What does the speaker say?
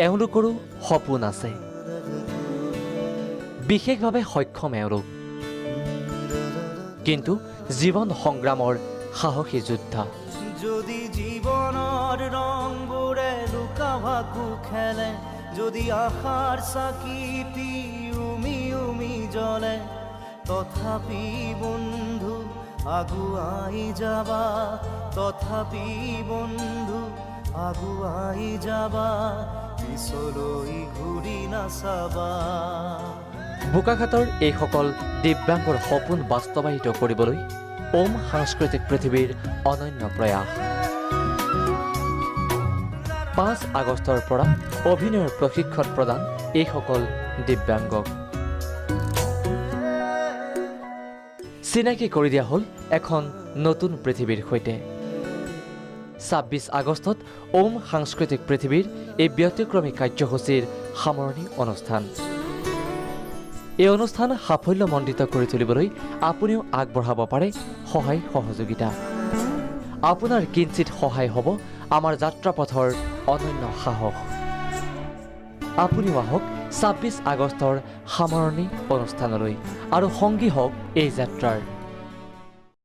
এওঁলোকৰো সপোন আছে, বিশেষভাৱে সক্ষম এওঁলোক, কিন্তু জীৱন সংগ্ৰামৰ সাহসী যোদ্ধা। যদি জীৱনৰ ৰংবোৰে লুকা ভাকু খেলে, যদি আশাৰ চাকিটি উমি উমি জ্বলে, তথাপি বন্ধু আগুৱাই যাবা, তথাপি বন্ধু আগুৱাই যাবা, পিছলৈ ঘূৰি নাচাবা। বোকাখাতৰ এইসকল দিব্যাংগৰ সপোন বাস্তৱায়িত কৰিবলৈ ওম সাংস্কৃতিক পৃথিৱীৰ অনন্য প্ৰয়াস। 5 আগষ্টৰ পৰা অভিনয়ৰ প্ৰশিক্ষণ প্ৰদান এইসকল দিব্যাংগক। চিনাকি কৰি দিয়া হ'ল এখন নতুন পৃথিৱীৰ সৈতে। 26 আগষ্টত ওম সাংস্কৃতিক পৃথিৱীৰ এই ব্যতিক্ৰমী কাৰ্যসূচীৰ সামৰণি অনুষ্ঠান। এই অনুষ্ঠান সাফল্যমণ্ডিত কৰি তুলিবলৈ আপুনিও আগবঢ়াব পাৰে সহায় সহযোগিতা। আপোনাৰ কিঞ্চিত সহায় হ'ব আমাৰ যাত্ৰাপথৰ অনন্য সাহস। আপুনিও আহক 26 আগষ্টৰ সামৰণি অনুষ্ঠানলৈ আৰু সংগী হওক এই যাত্ৰাৰ।